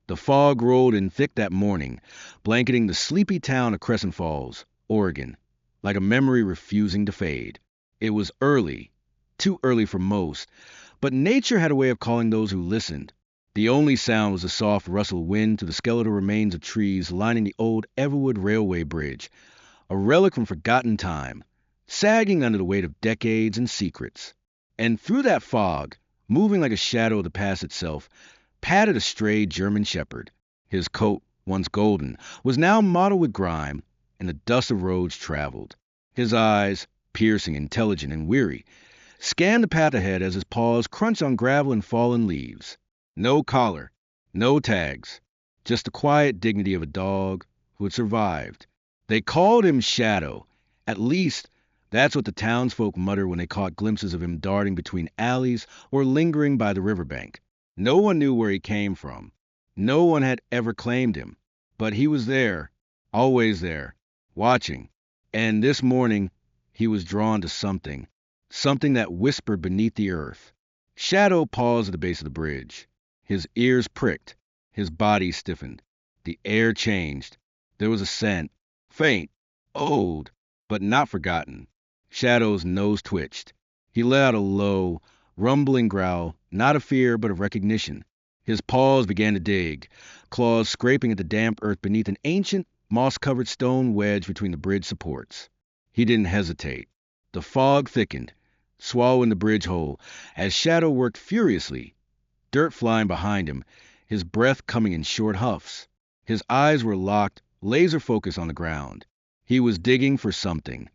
The fog rolled in thick that morning, blanketing the sleepy town of Crescent Falls, Oregon, like a memory refusing to fade. It was early, too early for most, but nature had a way of calling those who listened. The only sound was the soft rustle of wind through the skeletal remains of trees lining the old Everwood Railway Bridge, a relic from forgotten time, sagging under the weight of decades and secrets. And through that fog, moving like a shadow of the past itself, padded a stray German shepherd. His coat, once golden, was now mottled with grime and the dust of roads traveled. His eyes, piercing, intelligent, and weary, scanned the path ahead as his paws crunched on gravel and fallen leaves. No collar, no tags, just the quiet dignity of a dog who had survived. They called him Shadow. At least, that's what the townsfolk muttered when they caught glimpses of him darting between alleys or lingering by the riverbank. No one knew where he came from. No one had ever claimed him. But he was there, always there, watching. And this morning, he was drawn to something, something that whispered beneath the earth. Shadow paused at the base of the bridge. His ears pricked, his body stiffened. The air changed. There was a scent, faint, old, but not forgotten. Shadow's nose twitched. He let out a low, rumbling growl, not of fear but of recognition. His paws began to dig, claws scraping at the damp earth beneath an ancient, moss-covered stone wedge between the bridge supports. He didn't hesitate. The fog thickened, swallowing the bridge whole, as Shadow worked furiously, dirt flying behind him, his breath coming in short huffs. His eyes were locked, laser-focused on the ground. He was digging for something,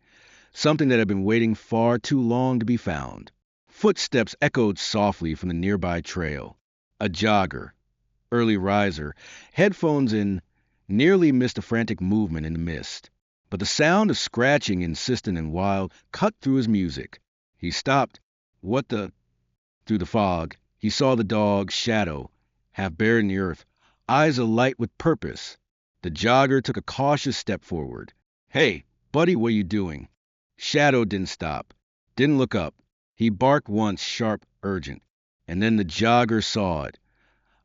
something that had been waiting far too long to be found. Footsteps echoed softly from the nearby trail. A jogger, early riser, headphones in, nearly missed a frantic movement in the mist. But the sound of scratching, insistent and wild, cut through his music. He stopped. What the? Through the fog, he saw the dog, Shadow, half buried in the earth, eyes alight with purpose. The jogger took a cautious step forward. Hey, buddy, what are you doing? Shadow didn't stop, didn't look up. He barked once, sharp, urgent. And then the jogger saw it.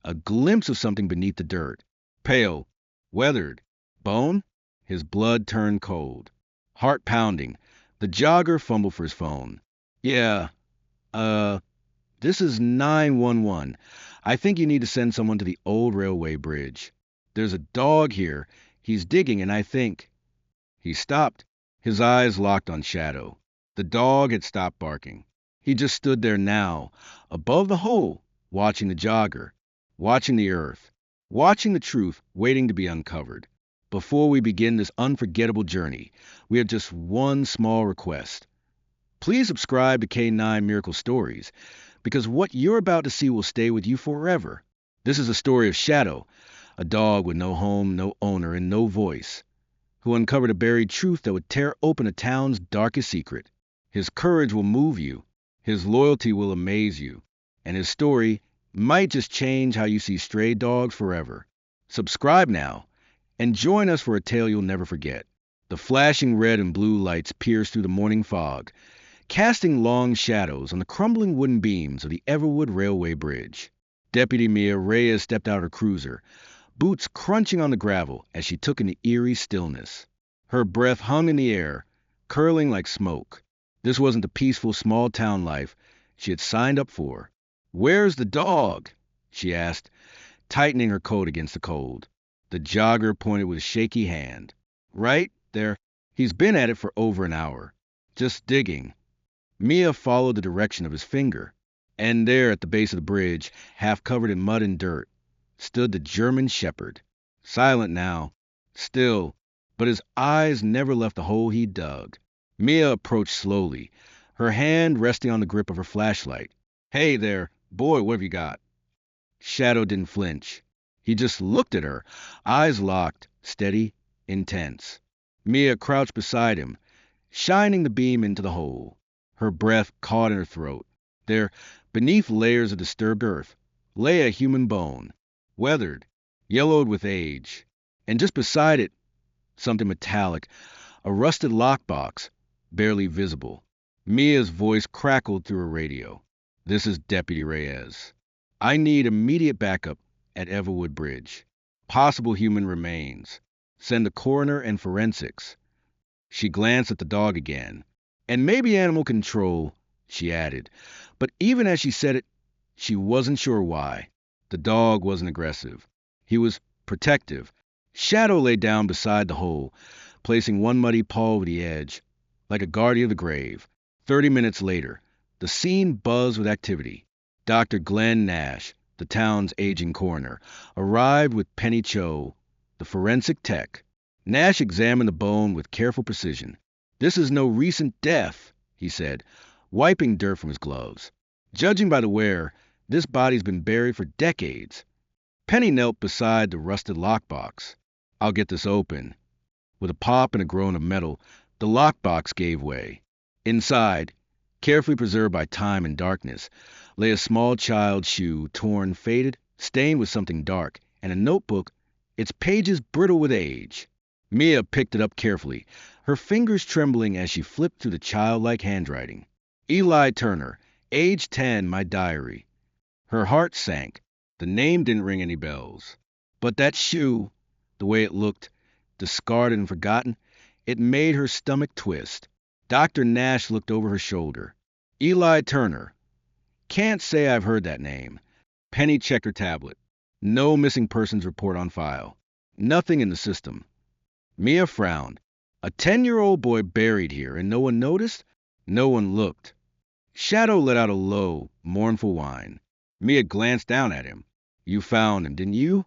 A glimpse of something beneath the dirt. Pale, weathered. Bone? His blood turned cold. Heart pounding. The jogger fumbled for his phone. Yeah, this is 911. I think you need to send someone to the old railway bridge. There's a dog here. He's digging, and I think... He stopped, his eyes locked on Shadow. The dog had stopped barking. He just stood there now, above the hole, watching the jogger, watching the earth, watching the truth waiting to be uncovered. Before we begin this unforgettable journey, we have just one small request. Please subscribe to K9 Miracle Stories, because what you're about to see will stay with you forever. This is a story of Shadow, a dog with no home, no owner, and no voice, who uncovered a buried truth that would tear open a town's darkest secret. His courage will move you, his loyalty will amaze you, and his story might just change how you see stray dogs forever. Subscribe now, and join us for a tale you'll never forget. The flashing red and blue lights pierced through the morning fog, casting long shadows on the crumbling wooden beams of the Everwood Railway Bridge. Deputy Mia Reyes stepped out her cruiser, boots crunching on the gravel as she took in the eerie stillness. Her breath hung in the air, curling like smoke. This wasn't the peaceful small-town life she had signed up for. "Where's the dog?" she asked, tightening her coat against the cold. The jogger pointed with a shaky hand. "Right there. He's been at it for over an hour, just digging." Mia followed the direction of his finger, and there at the base of the bridge, half covered in mud and dirt, stood the German shepherd, silent now, still, but his eyes never left the hole he dug. Mia approached slowly, her hand resting on the grip of her flashlight. "Hey there, boy, what have you got?" Shadow didn't flinch. He just looked at her, eyes locked, steady, intense. Mia crouched beside him, shining the beam into the hole. Her breath caught in her throat. There, beneath layers of disturbed earth, lay a human bone, weathered, yellowed with age. And just beside it, something metallic, a rusted lockbox, barely visible. Mia's voice crackled through her radio. "This is Deputy Reyes. I need immediate backup at Everwood Bridge. Possible human remains. Send the coroner and forensics. She glanced at the dog again. And maybe animal control, she added. But even as she said it, she wasn't sure why. The dog wasn't aggressive. He was protective. Shadow lay down beside the hole, placing one muddy paw over the edge, like a guardian of the grave. 30 minutes later, the scene buzzed with activity. Dr. Glenn Nash, the town's aging coroner, arrived with Penny Cho, the forensic tech. Nash examined the bone with careful precision. "This is no recent death," he said, wiping dirt from his gloves. "Judging by the wear, this body's been buried for decades." Penny knelt beside the rusted lockbox. "I'll get this open." With a pop and a groan of metal, the lockbox gave way. Inside, carefully preserved by time and darkness, lay a small child's shoe, torn, faded, stained with something dark, and a notebook, its pages brittle with age. Mia picked it up carefully, her fingers trembling as she flipped through the childlike handwriting. "Eli Turner, age 10, my diary." Her heart sank. The name didn't ring any bells. But that shoe, the way it looked, discarded and forgotten, it made her stomach twist. Dr. Nash looked over her shoulder. "Eli Turner. Can't say I've heard that name." Penny checked her tablet. No missing persons report on file. Nothing in the system. Mia frowned. A 10-year-old boy buried here, and no one noticed? No one looked. Shadow let out a low, mournful whine. Mia glanced down at him. "You found him, didn't you?"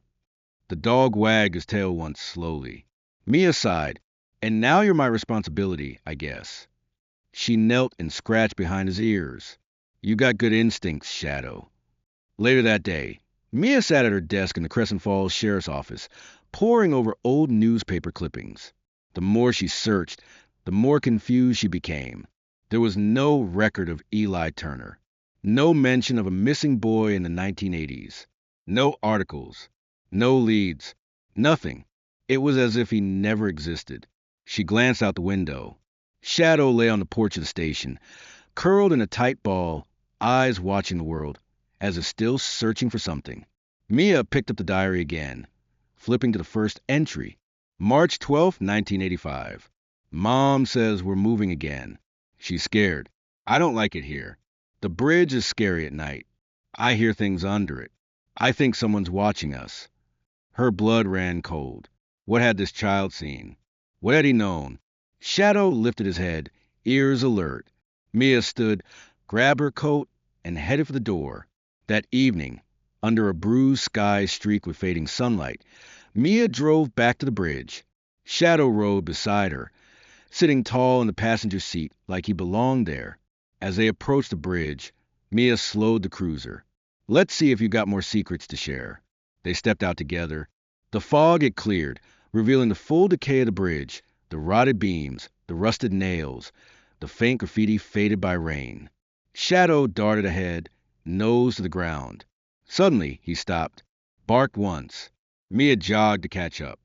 The dog wagged his tail once slowly. Mia sighed. "And now you're my responsibility, I guess." She knelt and scratched behind his ears. "You got good instincts, Shadow." Later that day, Mia sat at her desk in the Crescent Falls Sheriff's Office, poring over old newspaper clippings. The more she searched, the more confused she became. There was no record of Eli Turner. No mention of a missing boy in the 1980s. No articles. No leads. Nothing. It was as if he never existed. She glanced out the window. Shadow lay on the porch of the station, curled in a tight ball, eyes watching the world, as if still searching for something. Mia picked up the diary again, flipping to the first entry. March 12, 1985. "Mom says we're moving again. She's scared. I don't like it here. The bridge is scary at night. I hear things under it. I think someone's watching us." Her blood ran cold. What had this child seen? What had he known? Shadow lifted his head, ears alert. Mia stood, grabbed her coat, and headed for the door. That evening, under a bruised sky streaked with fading sunlight, Mia drove back to the bridge. Shadow rode beside her, sitting tall in the passenger seat like he belonged there. As they approached the bridge, Mia slowed the cruiser. "Let's see if you got more secrets to share." They stepped out together. The fog had cleared, revealing the full decay of the bridge, the rotted beams, the rusted nails, the faint graffiti faded by rain. Shadow darted ahead, nose to the ground. Suddenly, he stopped, barked once. Mia jogged to catch up.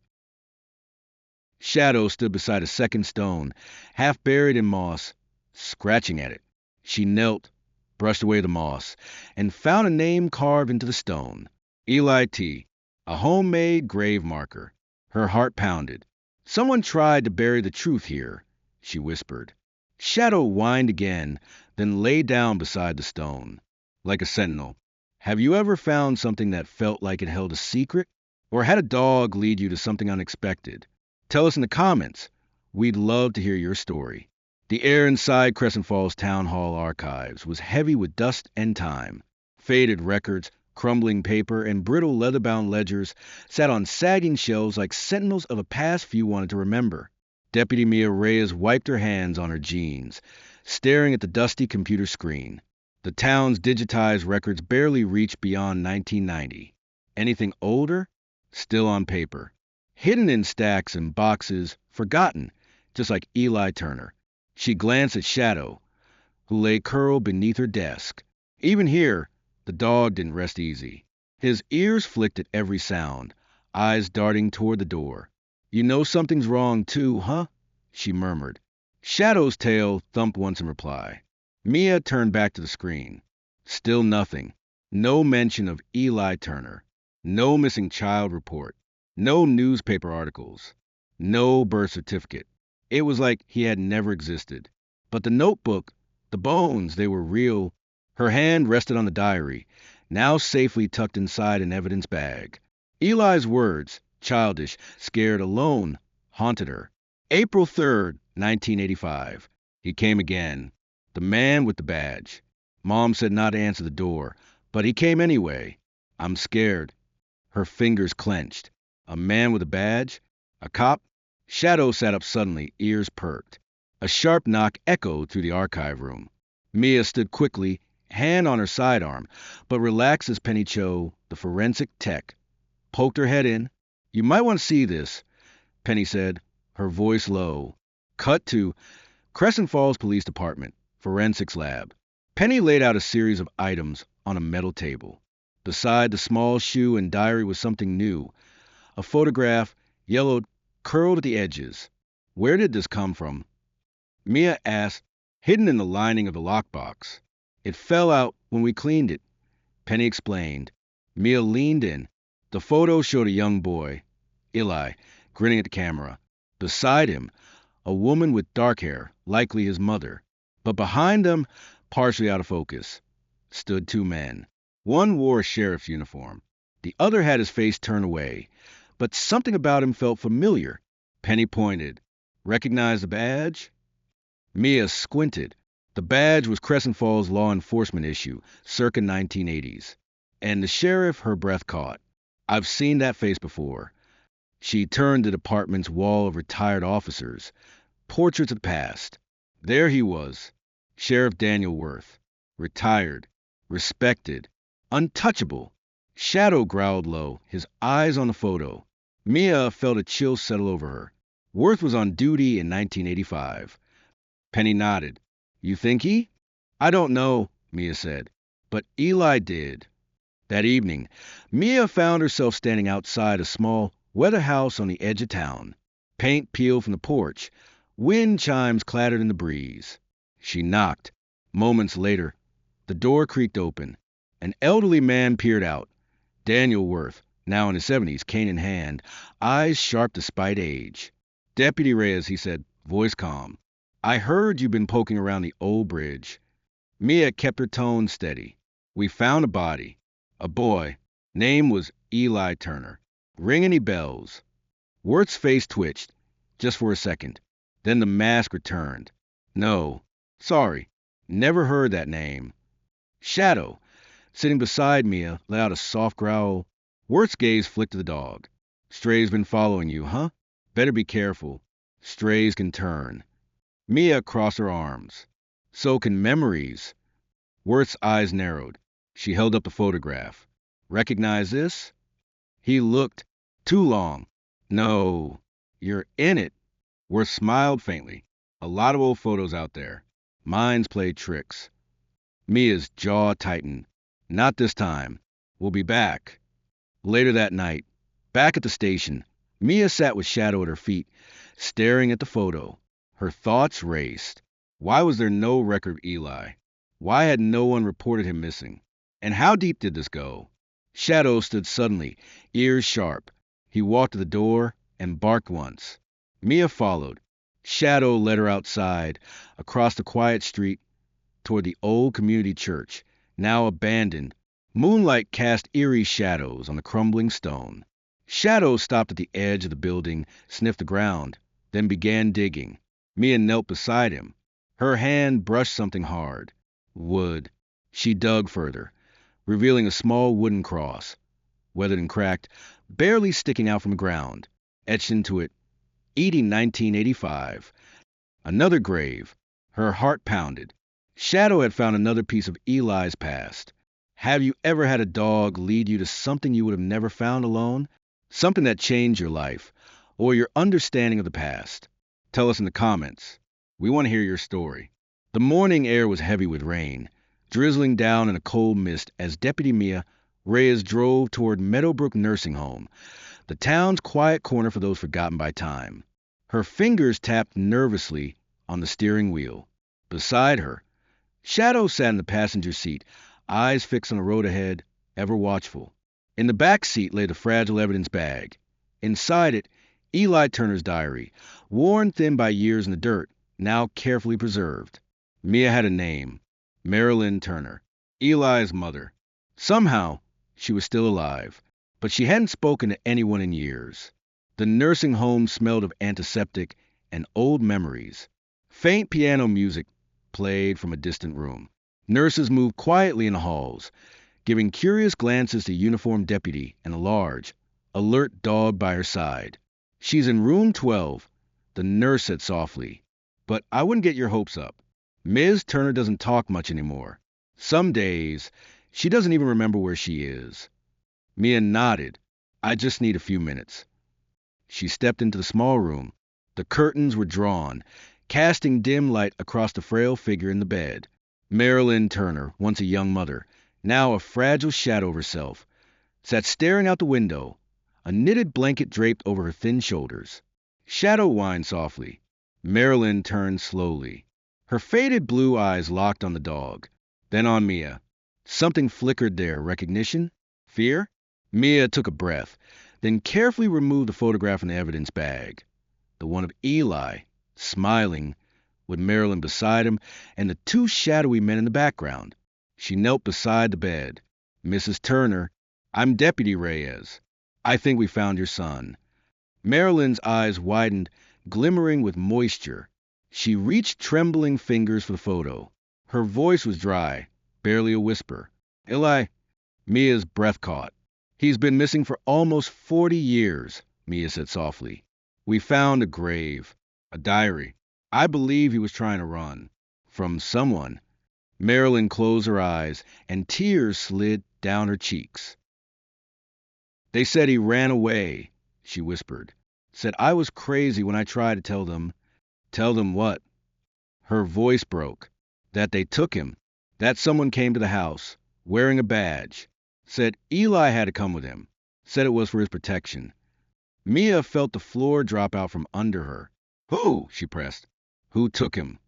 Shadow stood beside a second stone, half buried in moss, scratching at it. She knelt, brushed away the moss, and found a name carved into the stone. Eli T., a homemade grave marker. Her heart pounded. "Someone tried to bury the truth here," she whispered. Shadow whined again, then lay down beside the stone. Like a sentinel. Have you ever found something that felt like it held a secret? Or had a dog lead you to something unexpected? Tell us in the comments. We'd love to hear your story. The air inside Crescent Falls Town Hall archives was heavy with dust and time. Faded records, crumbling paper, and brittle leather-bound ledgers sat on sagging shelves like sentinels of a past few wanted to remember. Deputy Mia Reyes wiped her hands on her jeans, staring at the dusty computer screen. The town's digitized records barely reached beyond 1990. Anything older? Still on paper. Hidden in stacks and boxes, forgotten, just like Eli Turner. She glanced at Shadow, who lay curled beneath her desk. Even here, the dog didn't rest easy. His ears flicked at every sound, eyes darting toward the door. "You know something's wrong too, huh?" she murmured. Shadow's tail thumped once in reply. Mia turned back to the screen. Still nothing. No mention of Eli Turner. No missing child report. No newspaper articles. No birth certificate. It was like he had never existed. But the notebook, the bones, they were real. Her hand rested on the diary, now safely tucked inside an evidence bag. Eli's words, childish, scared, alone, haunted her. April 3rd, 1985. He came again. The man with the badge. Mom said not to answer the door, but he came anyway. I'm scared. Her fingers clenched. A man with a badge? A cop? Shadow sat up suddenly, ears perked. A sharp knock echoed through the archive room. Mia stood quickly, hand on her sidearm, but relaxed as Penny Cho, the forensic tech, poked her head in. You might want to see this, Penny said, her voice low. Cut to Crescent Falls Police Department, Forensics Lab. Penny laid out a series of items on a metal table. Beside the small shoe and diary was something new. A photograph, yellowed, curled at the edges. Where did this come from? Mia asked, hidden in the lining of the lockbox. It fell out when we cleaned it, Penny explained. Mia leaned in. The photo showed a young boy, Eli, grinning at the camera. Beside him, a woman with dark hair, likely his mother. But behind them, partially out of focus, stood two men. One wore a sheriff's uniform. The other had his face turned away, but something about him felt familiar. Penny pointed. Recognize the badge? Mia squinted. The badge was Crescent Falls law enforcement issue, circa 1980s. And the sheriff, her breath caught. I've seen that face before. She turned the department's wall of retired officers, portraits of the past. There he was, Sheriff Daniel Worth, retired, respected, untouchable. Shadow growled low, his eyes on the photo. Mia felt a chill settle over her. Worth was on duty in 1985. Penny nodded. You think he? I don't know, Mia said, but Eli did. That evening, Mia found herself standing outside a small weather house on the edge of town. Paint peeled from the porch. Wind chimes clattered in the breeze. She knocked. Moments later, the door creaked open. An elderly man peered out. Daniel Worth, now in his 70s, cane in hand, eyes sharp despite age. Deputy Reyes, he said, voice calm. I heard you've been poking around the old bridge. Mia kept her tone steady. We found a body. A boy. Name was Eli Turner. Ring any bells? Worth's face twitched, just for a second. Then the mask returned. No. Sorry. Never heard that name. Shadow, sitting beside Mia, let out a soft growl. Worth's gaze flicked to the dog. Stray's been following you, huh? Better be careful. Strays can turn. Mia crossed her arms. So can memories. Worth's eyes narrowed. She held up the photograph. Recognize this? He looked. Too long. No. You're in it. Worth smiled faintly. A lot of old photos out there. Minds played tricks. Mia's jaw tightened. Not this time. We'll be back. Later that night, back at the station, Mia sat with Shadow at her feet, staring at the photo. Her thoughts raced. Why was there no record of Eli? Why had no one reported him missing? And how deep did this go? Shadow stood suddenly, ears sharp. He walked to the door and barked once. Mia followed. Shadow led her outside, across the quiet street, toward the old community church, now abandoned. Moonlight cast eerie shadows on the crumbling stone. Shadow stopped at the edge of the building, sniffed the ground, then began digging. Mia knelt beside him. Her hand brushed something hard. Wood. She dug further, revealing a small wooden cross, weathered and cracked, barely sticking out from the ground. Etched into it, Eating 1985. Another grave. Her heart pounded. Shadow had found another piece of Eli's past. Have you ever had a dog lead you to something you would have never found alone? Something that changed your life, or your understanding of the past? Tell us in the comments. We want to hear your story. The morning air was heavy with rain, drizzling down in a cold mist as Deputy Mia Reyes drove toward Meadowbrook Nursing Home, the town's quiet corner for those forgotten by time. Her fingers tapped nervously on the steering wheel. Beside her, Shadow sat in the passenger seat, eyes fixed on the road ahead, ever watchful. In the back seat lay the fragile evidence bag. Inside it, Eli Turner's diary, worn thin by years in the dirt, now carefully preserved. Mia had a name, Marilyn Turner, Eli's mother. Somehow, she was still alive, but she hadn't spoken to anyone in years. The nursing home smelled of antiseptic and old memories. Faint piano music played from a distant room. Nurses moved quietly in the halls, giving curious glances to a uniformed deputy and a large, alert dog by her side. "She's in room 12," the nurse said softly. "But I wouldn't get your hopes up. Ms. Turner doesn't talk much anymore. Some days, she doesn't even remember where she is." Mia nodded. "I just need a few minutes." She stepped into the small room. The curtains were drawn, casting dim light across the frail figure in the bed. Marilyn Turner, once a young mother, now a fragile shadow of herself, sat staring out the window, a knitted blanket draped over her thin shoulders. Shadow whined softly. Marilyn turned slowly. Her faded blue eyes locked on the dog, then on Mia. Something flickered there. Recognition? Fear? Mia took a breath, then carefully removed the photograph from the evidence bag. The one of Eli, smiling, with Marilyn beside him and the two shadowy men in the background. She knelt beside the bed. "Mrs. Turner, I'm Deputy Reyes. I think we found your son." Marilyn's eyes widened, glimmering with moisture. She reached trembling fingers for the photo. Her voice was dry, barely a whisper. "Eli," Mia's breath caught. "He's been missing for almost 40 years, Mia said softly. "We found a grave, a diary. I believe he was trying to run. From someone." Marilyn closed her eyes, and tears slid down her cheeks. "They said he ran away," she whispered. "Said I was crazy when I tried to tell them." "Tell them what?" Her voice broke. "That they took him. That someone came to the house, wearing a badge. Said Eli had to come with him. Said it was for his protection." Mia felt the floor drop out from under her. "Who?" she pressed. "Who took him?"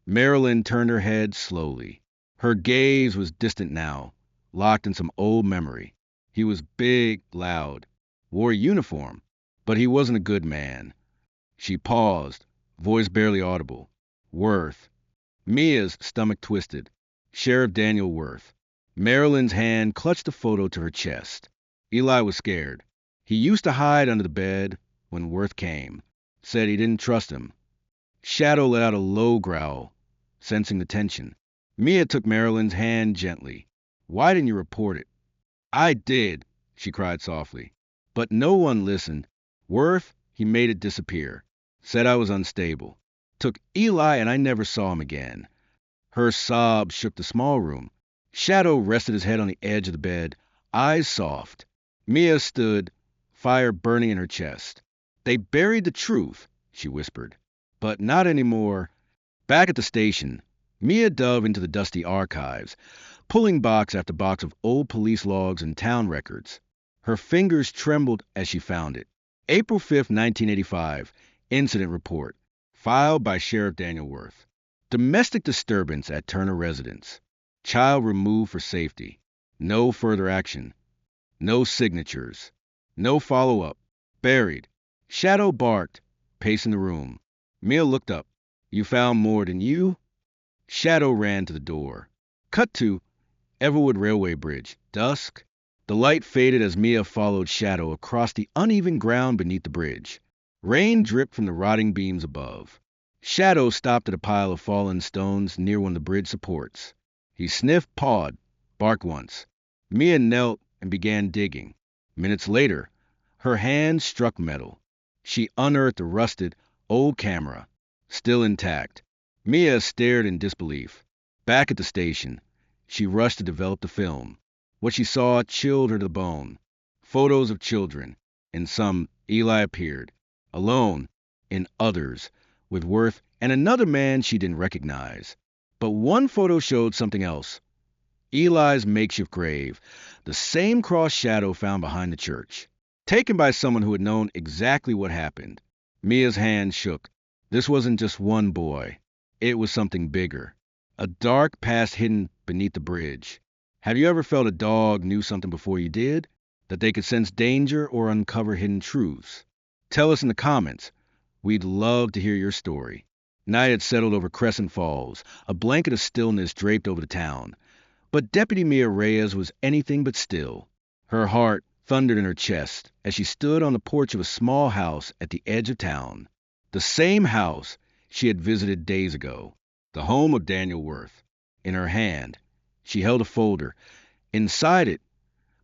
Marilyn turned her head slowly. Her gaze was distant now, locked in some old memory. "He was big, loud, wore a uniform, but he wasn't a good man." She paused, voice barely audible. "Worth." Mia's stomach twisted. Sheriff Daniel Worth. Marilyn's hand clutched the photo to her chest. Eli was scared. He used to hide under the bed when Worth came. Said he didn't trust him. Shadow let out a low growl, sensing the tension. Mia took Marilyn's hand gently. "Why didn't you report it?" "I did," she cried softly. "But no one listened. Worth, he made it disappear. Said I was unstable. Took Eli and I never saw him again." Her sobs shook the small room. Shadow rested his head on the edge of the bed, eyes soft. Mia stood, fire burning in her chest. "They buried the truth," she whispered. "But not anymore." Back at the station, Mia dove into the dusty archives, pulling box after box of old police logs and town records. Her fingers trembled as she found it. April 5th, 1985. Incident report. Filed by Sheriff Daniel Worth. Domestic disturbance at Turner residence. Child removed for safety. No further action. No signatures. No follow-up. Buried. Shadow barked, pacing the room. Mia looked up. "You found more, didn't you?" Shadow ran to the door. Cut to Everwood Railway Bridge. Dusk. The light faded as Mia followed Shadow across the uneven ground beneath the bridge. Rain dripped from the rotting beams above. Shadow stopped at a pile of fallen stones near one of the bridge supports. He sniffed, pawed, barked once. Mia knelt and began digging. Minutes later, her hand struck metal. She unearthed a rusted, old camera, still intact. Mia stared in disbelief. Back at the station, she rushed to develop the film. What she saw chilled her to the bone. Photos of children. In some, Eli appeared. Alone. In others, with Worth and another man she didn't recognize. But one photo showed something else. Eli's makeshift grave, the same cross Shadow found behind the church. Taken by someone who had known exactly what happened. Mia's hand shook. This wasn't just one boy. It was something bigger. A dark past hidden beneath the bridge. Have you ever felt a dog knew something before you did? that they could sense danger or uncover hidden truths. Tell us in the comments. We'd love to hear your story. Night had settled over Crescent Falls, a blanket of stillness draped over the town. But Deputy Mia Reyes was anything but still. Her heart thundered in her chest as she stood on the porch of a small house at the edge of town. The same house she had visited days ago, the home of Daniel Worth. In her hand, she held a folder. Inside it,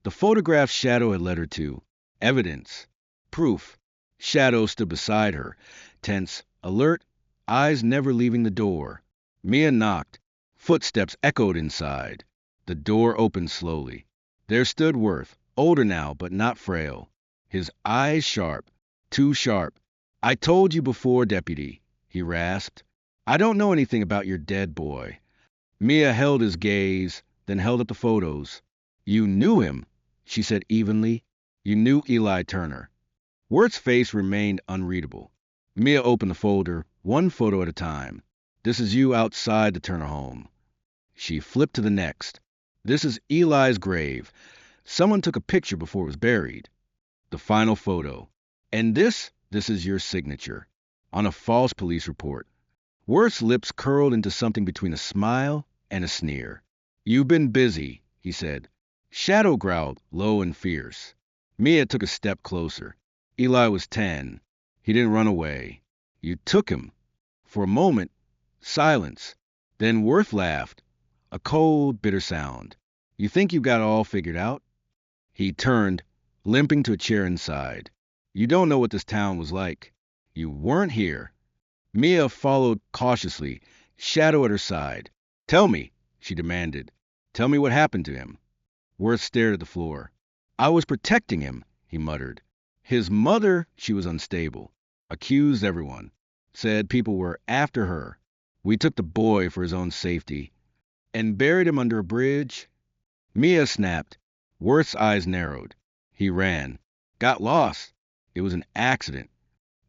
the photograph Shadow had led her to. Evidence. Proof. Shadow stood beside her, tense, alert, eyes never leaving the door. Mia knocked. Footsteps echoed inside. The door opened slowly. There stood Worth, older now but not frail. His eyes sharp, too sharp. "I told you before, Deputy," he rasped. "I don't know anything about your dead boy." Mia held his gaze, then held up the photos. "You knew him," she said evenly. "You knew Eli Turner." Worth's face remained unreadable. Mia opened the folder, one photo at a time. "This is you outside the Turner home." She flipped to the next. "This is Eli's grave. Someone took a picture before it was buried." The final photo. "And this is your signature. On a false police report." Worth's lips curled into something between a smile and a sneer. "You've been busy," he said. Shadow growled, low and fierce. Mia took a step closer. "Eli was 10. He didn't run away. You took him." For a moment, silence. Then Worth laughed, a cold, bitter sound. "You think you've got it all figured out?" He turned, limping to a chair inside. "You don't know what this town was like. You weren't here." Mia followed cautiously, Shadow at her side. "Tell me," she demanded. "Tell me what happened to him." Worth stared at the floor. "I was protecting him," he muttered. His mother, she was unstable. Accused everyone. Said people were after her. "We took the boy for his own safety." "And buried him under a bridge?" Mia snapped. Worth's eyes narrowed. "He ran. Got lost. It was an accident."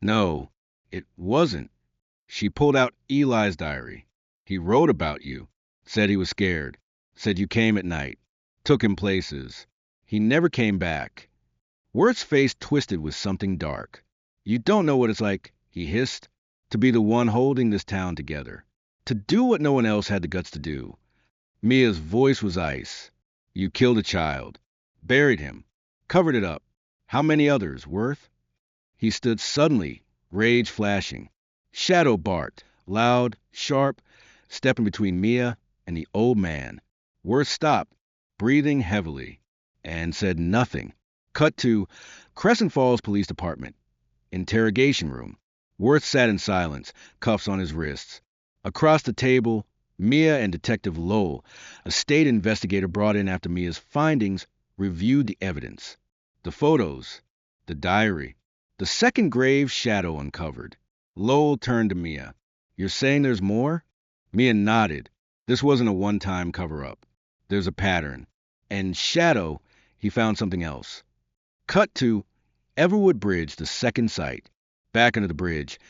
"No, it wasn't." She pulled out Eli's diary. "He wrote about you. Said he was scared. Said you came at night. Took him places. He never came back." Worth's face twisted with something dark. "You don't know what it's like," he hissed, "to be the one holding this town together. To do what no one else had the guts to do." Mia's voice was ice. "You killed a child. Buried him. Covered it up. How many others, Worth?" He stood suddenly, rage flashing. Shadow barked, loud, sharp, stepping between Mia and the old man. Worth stopped, breathing heavily, and said nothing. Cut to Crescent Falls Police Department. Interrogation room. Worth sat in silence, cuffs on his wrists. Across the table, Mia and Detective Lowell, a state investigator brought in after Mia's findings, reviewed the evidence. The photos, the diary, the second grave Shadow uncovered. Lowell turned to Mia. "You're saying there's more?" Mia nodded. "This wasn't a one-time cover-up. There's a pattern. And Shadow, he found something else." Cut to Everwood Bridge, the second site. Back under the bridge.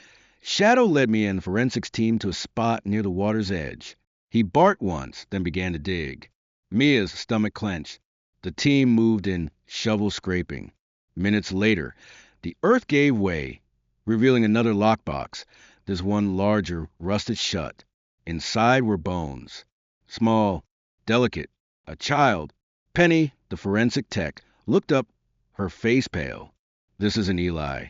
Shadow led me and the forensics team to a spot near the water's edge. He barked once, then began to dig. Mia's stomach clenched. The team moved in, shovel scraping. Minutes later, the earth gave way, revealing another lockbox, this one larger, rusted shut. Inside were bones. Small, delicate, a child. Penny, the forensic tech, looked up, her face pale. "This isn't Eli."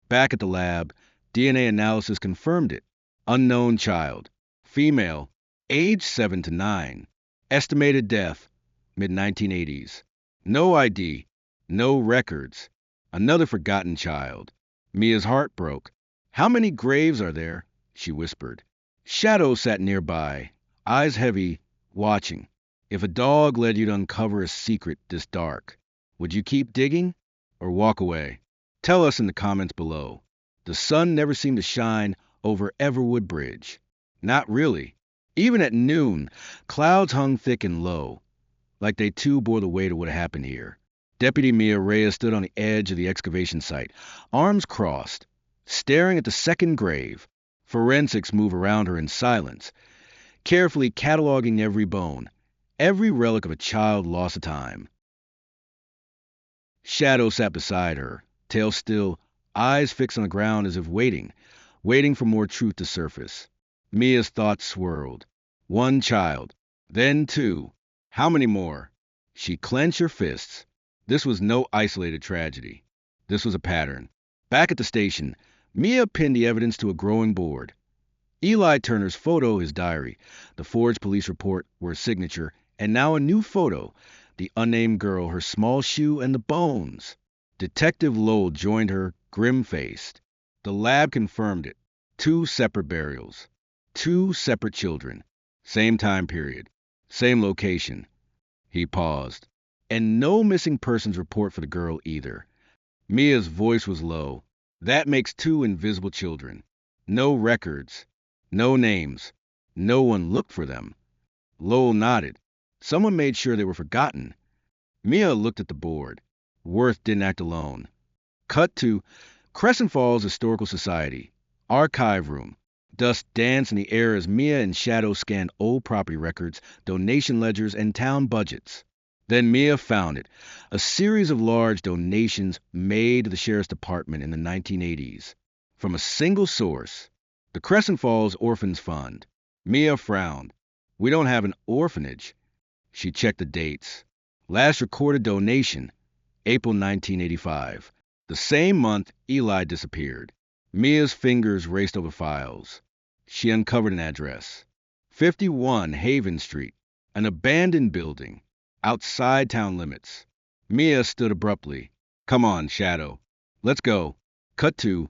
Back at the lab, DNA analysis confirmed it. Unknown child. Female. Age 7 to 9. Estimated death, mid-1980s. No ID. No records. Another forgotten child. Mia's heart broke. "How many graves are there?" she whispered. Shadow sat nearby, eyes heavy, watching. "If a dog led you to uncover a secret this dark, would you keep digging or walk away?" Tell us in the comments below. The sun never seemed to shine over Everwood Bridge. Not really. Even at noon, clouds hung thick and low, like they too bore the weight of what happened here. Deputy Mia Reyes stood on the edge of the excavation site, arms crossed, staring at the second grave. Forensics move around her in silence, carefully cataloging every bone, every relic of a child lost to time. Shadow sat beside her, tail still, eyes fixed on the ground as if waiting for more truth to surface. Mia's thoughts swirled. One child, then two. How many more? She clenched her fists. This was no isolated tragedy. This was a pattern. Back at the station, Mia pinned the evidence to a growing board. Eli Turner's photo, his diary, the forged police report were a signature, and now a new photo, the unnamed girl, her small shoe, and the bones. Detective Lowell joined her, grim-faced. The lab confirmed it. Two separate burials. Two separate children. Same time period. Same location. He paused. And no missing persons report for the girl either. Mia's voice was low. That makes two invisible children. No records. No names. No one looked for them. Lowell nodded. Someone made sure they were forgotten. Mia looked at the board. Worth didn't act alone. Cut to Crescent Falls Historical Society. Archive room. Dust danced in the air as Mia and Shadow scanned old property records, donation ledgers, and town budgets. Then Mia found it. A series of large donations made to the sheriff's department in the 1980s. From a single source. The Crescent Falls Orphans Fund. Mia frowned. We don't have an orphanage. She checked the dates. Last recorded donation, April 1985. The same month Eli disappeared. Mia's fingers raced over files. She uncovered an address. 51 Haven Street, an abandoned building, outside town limits. Mia stood abruptly. Come on, Shadow. Let's go. Cut to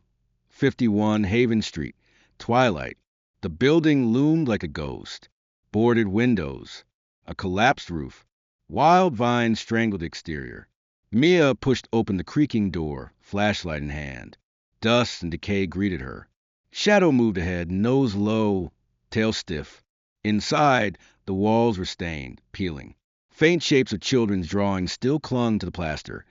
51 Haven Street, twilight. The building loomed like a ghost. Boarded windows, a collapsed roof. Wild vines strangled the exterior. Mia pushed open the creaking door, flashlight in hand. Dust and decay greeted her. Shadow moved ahead, nose low, tail stiff. Inside, the walls were stained, peeling. Faint shapes of children's drawings still clung to the plaster.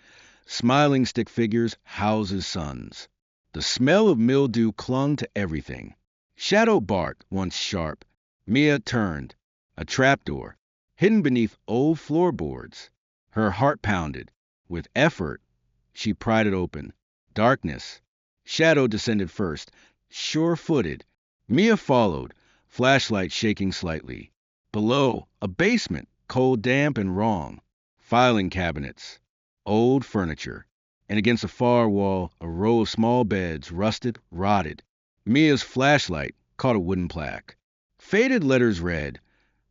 Smiling stick figures, houses, suns. The smell of mildew clung to everything. Shadow barked, once sharp. Mia turned. A trapdoor, hidden beneath old floorboards. Her heart pounded. With effort, she pried it open. Darkness. Shadow descended first, sure-footed. Mia followed, flashlight shaking slightly. Below, a basement, cold, damp, and wrong. Filing cabinets. Old furniture. And against the far wall, a row of small beds, rusted, rotted. Mia's flashlight caught a wooden plaque. Faded letters read,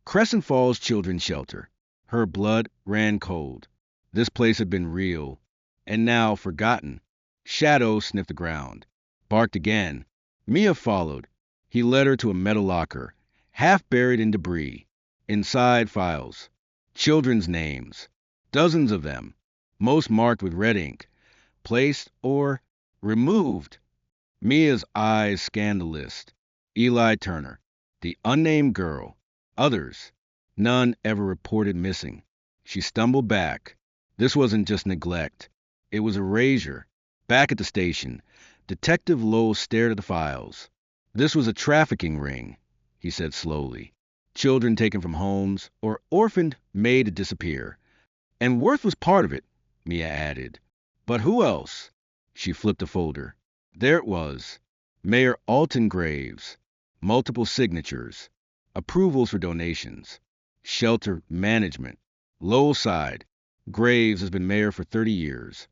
Crescent Falls Children's Shelter. Her blood ran cold. This place had been real, and now forgotten. Shadow sniffed the ground. Barked again. Mia followed. He led her to a metal locker, half buried in debris. Inside, files. Children's names. Dozens of them. Most marked with red ink. Placed or removed. Mia's eyes scanned the list. Eli Turner. The unnamed girl. Others. None ever reported missing. She stumbled back. This wasn't just neglect. It was erasure. Back at the station, Detective Lowell stared at the files. This was a trafficking ring, he said slowly. Children taken from homes or orphaned made to disappear. And Worth was part of it, Mia added. But who else? She flipped a folder. There it was. Mayor Alton Graves. Multiple signatures. Approvals for donations. Shelter management. Lowell sighed. Graves has been mayor for 30 years.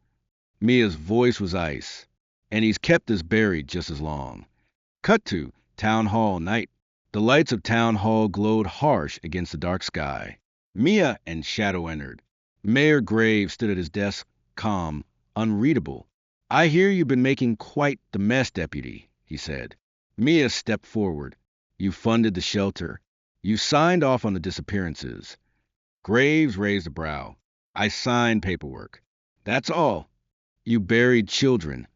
Mia's voice was ice. And he's kept us buried just as long. Cut to Town Hall night. The lights of Town Hall glowed harsh against the dark sky. Mia and Shadow entered. Mayor Graves stood at his desk, calm, unreadable. I hear you've been making quite the mess, deputy, he said. Mia stepped forward. You funded the shelter. You signed off on the disappearances. Graves raised a brow. I signed paperwork. That's all. You buried children,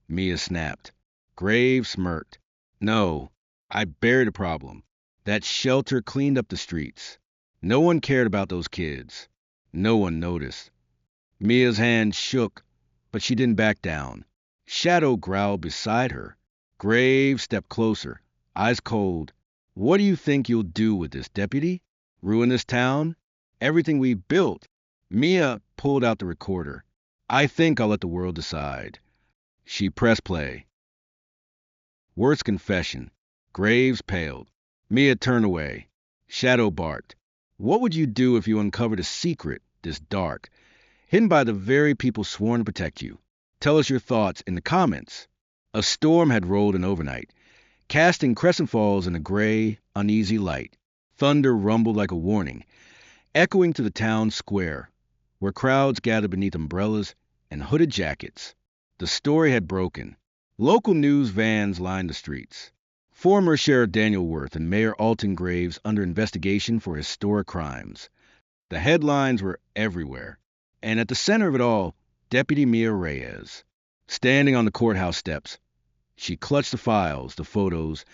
Mia snapped. Graves smirked. No, I buried a problem. That shelter cleaned up the streets. No one cared about those kids. No one noticed. Mia's hand shook, but she didn't back down. Shadow growled beside her. Graves stepped closer, eyes cold. What do you think you'll do with this, deputy? Ruin this town? Everything we built? Mia pulled out the recorder. I think I'll let the world decide. She pressed play. Worst confession. Graves paled. Mia turned away. Shadow barked. What would you do if you uncovered a secret this dark, hidden by the very people sworn to protect you? Tell us your thoughts in the comments. A storm had rolled in overnight, casting Crescent Falls in a gray, uneasy light. Thunder rumbled like a warning, echoing to the town square, where crowds gathered beneath umbrellas and hooded jackets. The story had broken. Local news vans lined the streets. Former Sheriff Daniel Worth and Mayor Alton Graves under investigation for historic crimes. The headlines were everywhere. And at the center of it all, Deputy Mia Reyes. Standing on the courthouse steps, she clutched the files, the photos,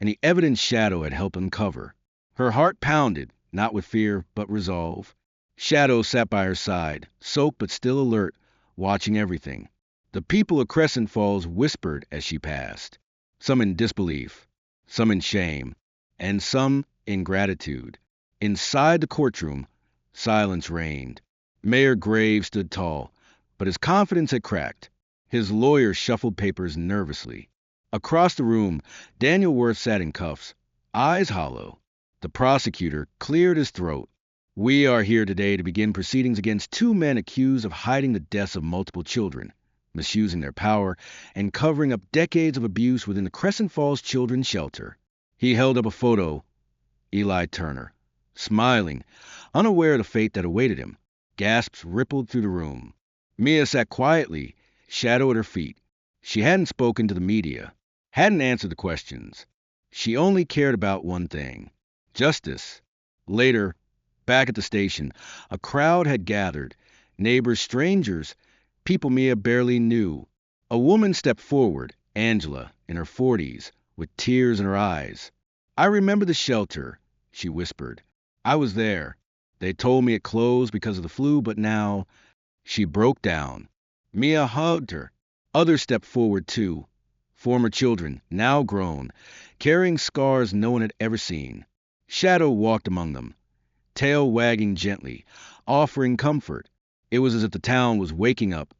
and the evidence Shadow had helped uncover. Her heart pounded, not with fear, but resolve. Shadow sat by her side, soaked but still alert, watching everything. The people of Crescent Falls whispered as she passed, some in disbelief, some in shame, and some in gratitude. Inside the courtroom, silence reigned. Mayor Graves stood tall, but his confidence had cracked. His lawyer shuffled papers nervously. Across the room, Daniel Worth sat in cuffs, eyes hollow. The prosecutor cleared his throat. We are here today to begin proceedings against two men accused of hiding the deaths of multiple children, misusing their power, and covering up decades of abuse within the Crescent Falls Children's Shelter. He held up a photo. Eli Turner, smiling, unaware of the fate that awaited him. Gasps rippled through the room. Mia sat quietly, Shadow at her feet. She hadn't spoken to the media, hadn't answered the questions. She only cared about one thing: justice. Later, back at the station, a crowd had gathered. Neighbors, strangers, people Mia barely knew. A woman stepped forward, Angela, in her 40s, with tears in her eyes. I remember the shelter, she whispered. I was there. They told me it closed because of the flu, but now... She broke down. Mia hugged her. Others stepped forward, too. Former children, now grown, carrying scars no one had ever seen. Shadow walked among them, tail wagging gently, offering comfort. It was as if the town was waking up,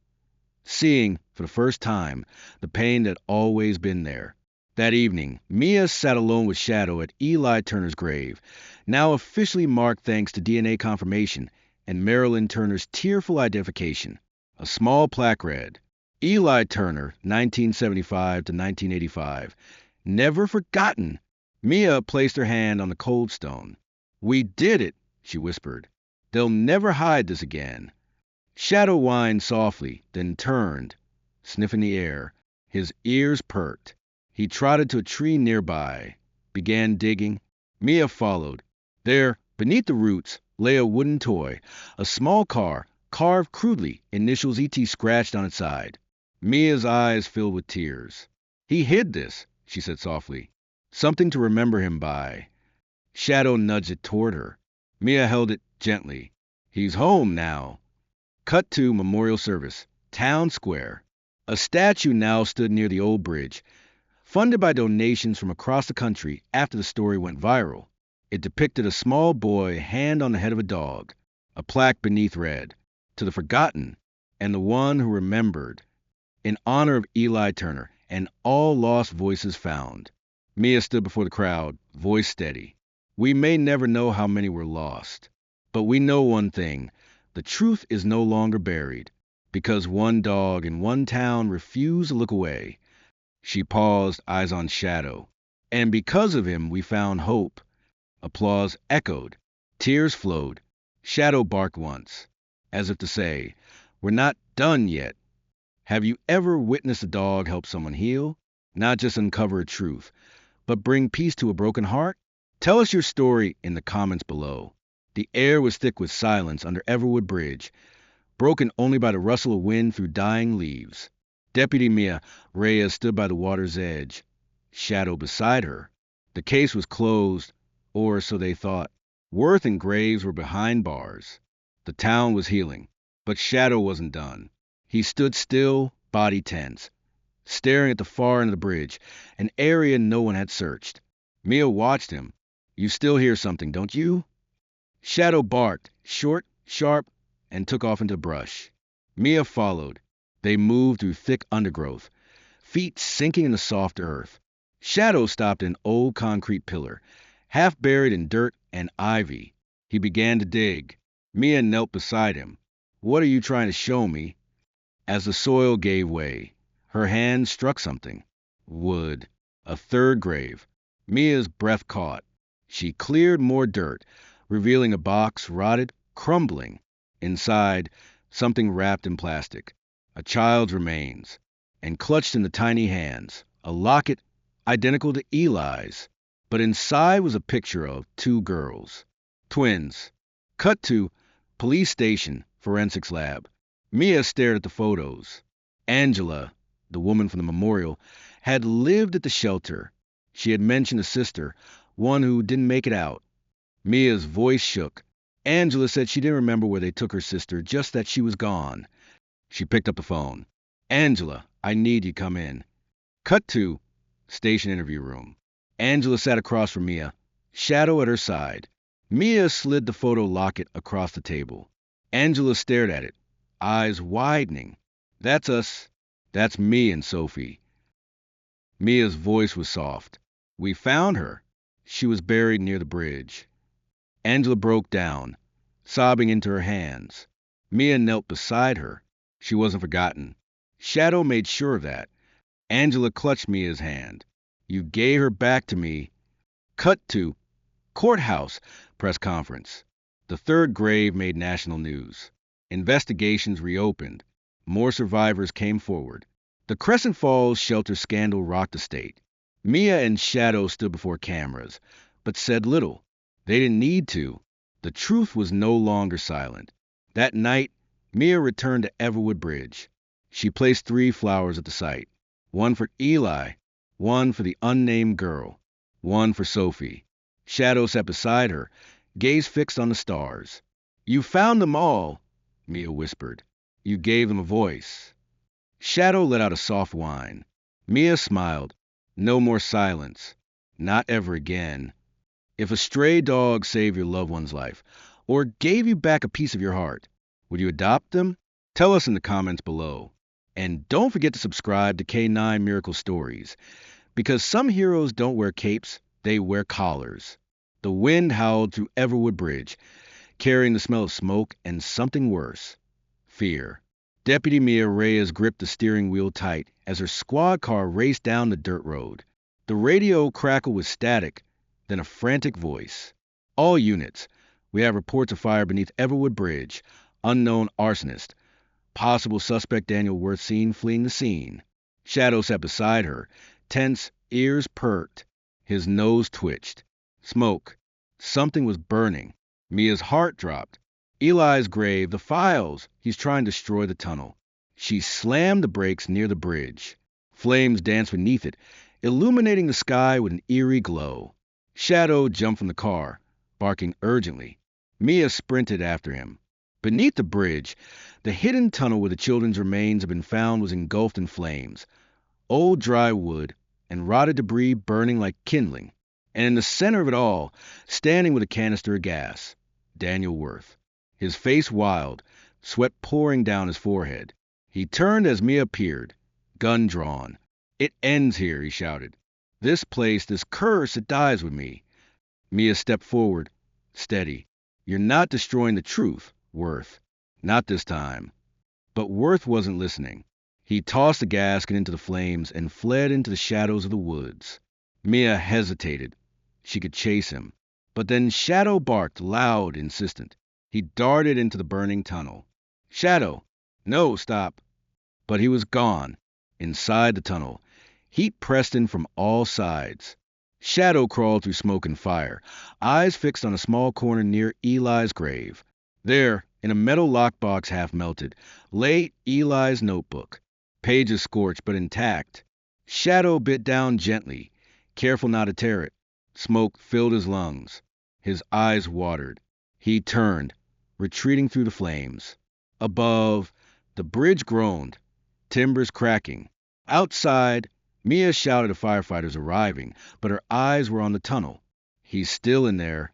seeing, for the first time, the pain that had always been there. That evening, Mia sat alone with Shadow at Eli Turner's grave, now officially marked thanks to DNA confirmation and Marilyn Turner's tearful identification. A small plaque read, Eli Turner, 1975 to 1985. Never forgotten. Mia placed her hand on the cold stone. We did it, she whispered. They'll never hide this again. Shadow whined softly, then turned, sniffing the air. His ears perked. He trotted to a tree nearby, began digging. Mia followed. There, beneath the roots, lay a wooden toy, a small car, carved crudely, initials ET scratched on its side. Mia's eyes filled with tears. He hid this, she said softly. Something to remember him by. Shadow nudged it toward her. Mia held it gently. He's home now. Cut to memorial service, town square. A statue now stood near the old bridge, funded by donations from across the country after the story went viral. It depicted a small boy, hand on the head of a dog. A plaque beneath read, To the forgotten and the one who remembered, in honor of Eli Turner and all lost voices found. Mia stood before the crowd, voice steady. We may never know how many were lost, but we know one thing. The truth is no longer buried, because one dog in one town refused to look away. She paused, eyes on Shadow. And because of him, we found hope. Applause echoed. Tears flowed. Shadow barked once, as if to say, We're not done yet. Have you ever witnessed a dog help someone heal? Not just uncover a truth, but bring peace to a broken heart? Tell us your story in the comments below. The air was thick with silence under Everwood Bridge, broken only by the rustle of wind through dying leaves. Deputy Mia Reyes stood by the water's edge, Shadow beside her. The case was closed, or so they thought. Worth and Graves were behind bars. The town was healing, but Shadow wasn't done. He stood still, body tense, staring at the far end of the bridge, an area no one had searched. Mia watched him. You still hear something, don't you? Shadow barked, short, sharp, and took off into the brush. Mia followed. They moved through thick undergrowth, feet sinking in the soft earth. Shadow stopped an old concrete pillar, half buried in dirt and ivy. He began to dig. Mia knelt beside him. "What are you trying to show me?" As the soil gave way, her hand struck something. Wood. A third grave. Mia's breath caught. She cleared more dirt, revealing a box rotted, crumbling. Inside, something wrapped in plastic. A child's remains. And clutched in the tiny hands, a locket identical to Eli's. But inside was a picture of two girls. Twins. Cut to police station, forensics lab. Mia stared at the photos. Angela, the woman from the memorial, had lived at the shelter. She had mentioned a sister, one who didn't make it out. Mia's voice shook. Angela said she didn't remember where they took her sister, just that she was gone. She picked up the phone. "Angela, I need you to come in." Cut to station interview room. Angela sat across from Mia, Shadow at her side. Mia slid the photo locket across the table. Angela stared at it, eyes widening. "That's us. That's me and Sophie." Mia's voice was soft. "We found her. She was buried near the bridge." Angela broke down, sobbing into her hands. Mia knelt beside her. She wasn't forgotten. Shadow made sure of that. Angela clutched Mia's hand. "You gave her back to me." Cut to courthouse press conference. The third grave made national news. Investigations reopened. More survivors came forward. The Crescent Falls shelter scandal rocked the state. Mia and Shadow stood before cameras, but said little. They didn't need to. The truth was no longer silent. That night, Mia returned to Everwood Bridge. She placed 3 flowers at the site. One for Eli, one for the unnamed girl, one for Sophie. Shadow sat beside her, gaze fixed on the stars. "You found them all," Mia whispered. "You gave them a voice." Shadow let out a soft whine. Mia smiled. No more silence. Not ever again. If a stray dog saved your loved one's life, or gave you back a piece of your heart, would you adopt them? Tell us in the comments below. And don't forget to subscribe to K9 Miracle Stories, because some heroes don't wear capes, they wear collars. The wind howled through Everwood Bridge, carrying the smell of smoke and something worse: fear. Deputy Mia Reyes gripped the steering wheel tight as her squad car raced down the dirt road. The radio crackled with static, then a frantic voice. "All units, we have reports of fire beneath Everwood Bridge. Unknown arsonist. Possible suspect Daniel Worth seen fleeing the scene." Shadow sat beside her, tense, ears perked. His nose twitched. Smoke. Something was burning. Mia's heart dropped. "Eli's grave, the files. He's trying to destroy the tunnel." She slammed the brakes near the bridge. Flames danced beneath it, illuminating the sky with an eerie glow. Shadow jumped from the car, barking urgently. Mia sprinted after him. Beneath the bridge, the hidden tunnel where the children's remains had been found was engulfed in flames. Old dry wood and rotted debris burning like kindling. And in the center of it all, standing with a canister of gas, Daniel Worth. His face wild, sweat pouring down his forehead. He turned as Mia appeared, gun drawn. "It ends here," he shouted. "This place, this curse, it dies with me." Mia stepped forward, steady. "You're not destroying the truth, Worth. Not this time." But Worth wasn't listening. He tossed the gasket into the flames and fled into the shadows of the woods. Mia hesitated. She could chase him. But then Shadow barked, loud, insistent. He darted into the burning tunnel. "Shadow! No, stop!" But he was gone. Inside the tunnel, heat pressed in from all sides. Shadow crawled through smoke and fire, eyes fixed on a small corner near Eli's grave. There, in a metal lockbox half melted, lay Eli's notebook. Pages scorched but intact. Shadow bit down gently, careful not to tear it. Smoke filled his lungs. His eyes watered. He turned, retreating through the flames. Above, the bridge groaned, timbers cracking. Outside, Mia shouted to firefighters arriving, but her eyes were on the tunnel. "He's still in there."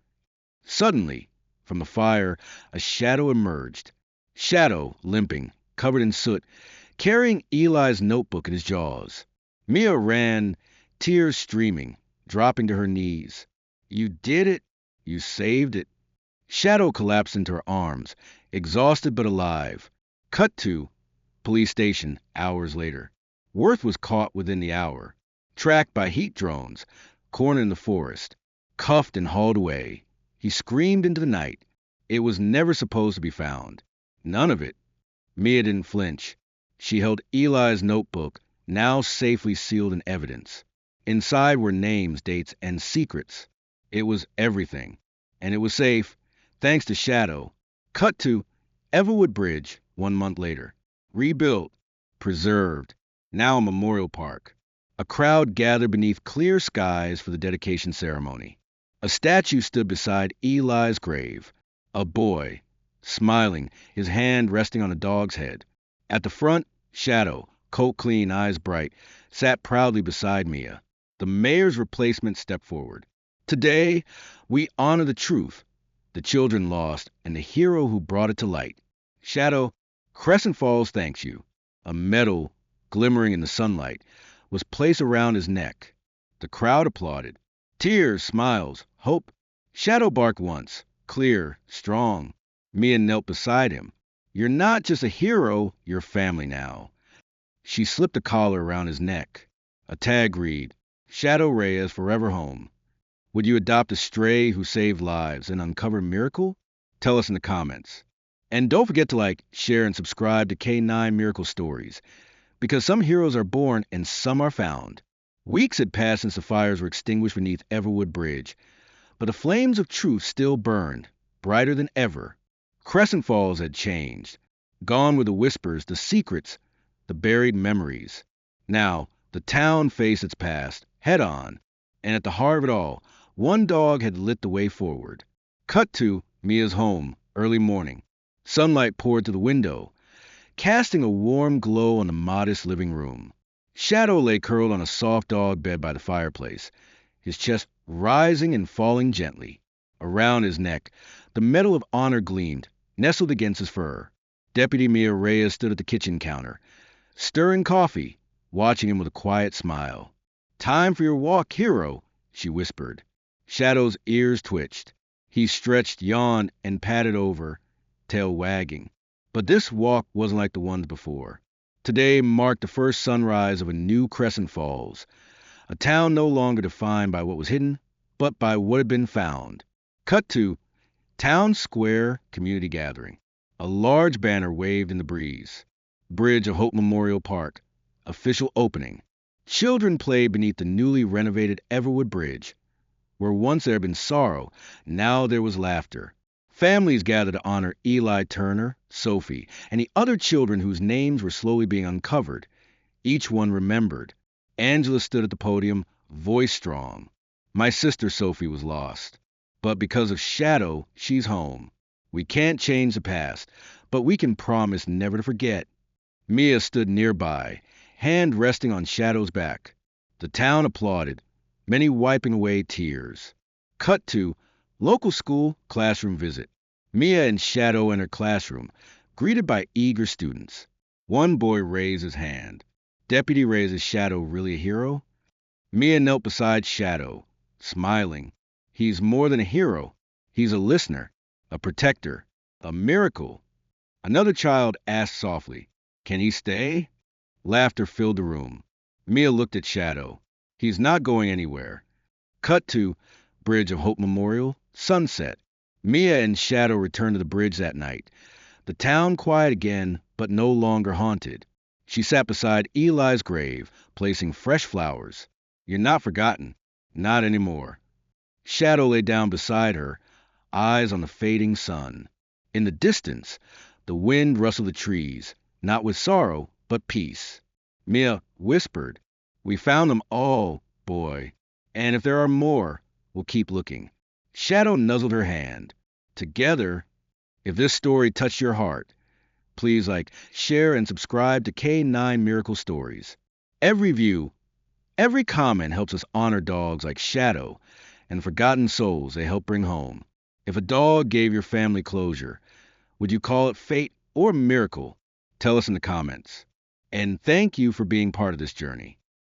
Suddenly, from the fire, a shadow emerged. Shadow, limping, covered in soot, carrying Eli's notebook in his jaws. Mia ran, tears streaming, dropping to her knees. You did it. You saved it. Shadow collapsed into her arms, exhausted but alive. Cut to police station hours later. Worth was caught within the hour, tracked by heat drones, cornered in the forest, cuffed and hauled away. He screamed into the night. It was never supposed to be found. None of it. Mia didn't flinch. She held Eli's notebook, now safely sealed in evidence. Inside were names, dates, and secrets. It was everything. And it was safe, thanks to Shadow. Cut to Everwood Bridge 1 month later. Rebuilt, preserved, now a memorial park. A crowd gathered beneath clear skies for the dedication ceremony. A statue stood beside Eli's grave. A boy, smiling, his hand resting on a dog's head. At the front, Shadow, coat clean, eyes bright, sat proudly beside Mia. The mayor's replacement stepped forward. Today, we honor the truth, the children lost, and the hero who brought it to light. Shadow, Crescent Falls thanks you. A medal, glimmering in the sunlight, was placed around his neck. The crowd applauded. Tears, smiles, hope. Shadow barked once, clear, strong. Mia knelt beside him. You're not just a hero, you're family now. She slipped a collar around his neck. A tag read, Shadow Reyes forever home. Would you adopt a stray who saved lives and uncover a miracle? Tell us in the comments. And don't forget to like, share, and subscribe to K9 Miracle Stories, because some heroes are born and some are found. Weeks had passed since the fires were extinguished beneath Everwood Bridge, but the flames of truth still burned, brighter than ever. Crescent Falls had changed. Gone were the whispers, the secrets, the buried memories. Now, the town faced its past, head on, and at the heart of it all, one dog had lit the way forward. Cut to Mia's home, early morning. Sunlight poured through the window, casting a warm glow on the modest living room. Shadow lay curled on a soft dog bed by the fireplace, his chest rising and falling gently. Around his neck, the medal of honor gleamed, nestled against his fur. Deputy Mia Reyes stood at the kitchen counter, stirring coffee, watching him with a quiet smile. Time for your walk, hero, she whispered. Shadow's ears twitched. He stretched, yawned, and padded over, tail wagging. But this walk wasn't like the ones before. Today marked the first sunrise of a new Crescent Falls, a town no longer defined by what was hidden, but by what had been found. Cut to Town Square Community Gathering. A large banner waved in the breeze. Bridge of Hope Memorial Park. Official opening. Children played beneath the newly renovated Everwood Bridge. Where once there had been sorrow, now there was laughter. Families gathered to honor Eli Turner, Sophie, and the other children whose names were slowly being uncovered. Each one remembered. Angela stood at the podium, voice strong. My sister Sophie was lost. But because of Shadow, she's home. We can't change the past, but we can promise never to forget. Mia stood nearby, hand resting on Shadow's back. The town applauded, many wiping away tears. Cut to local school classroom visit. Mia and Shadow enter classroom, greeted by eager students. One boy raised his hand. Deputy raises Shadow really a hero? Mia knelt beside Shadow, smiling. He's more than a hero. He's a listener, a protector, a miracle. Another child asked softly, Can he stay? Laughter filled the room. Mia looked at Shadow. He's not going anywhere. Cut to Bridge of Hope Memorial, sunset. Mia and Shadow returned to the bridge that night. The town quiet again, but no longer haunted. She sat beside Eli's grave, placing fresh flowers. You're not forgotten. Not anymore. Shadow lay down beside her, eyes on the fading sun. In the distance, the wind rustled the trees, not with sorrow, but peace. Mia whispered, We found them all, boy. And if there are more, we'll keep looking. Shadow nuzzled her hand. Together, if this story touched your heart, please like, share, and subscribe to K9 Miracle Stories. Every view, every comment helps us honor dogs like Shadow and forgotten souls they help bring home. If a dog gave your family closure, would you call it fate or miracle? Tell us in the comments. And thank you for being part of this journey.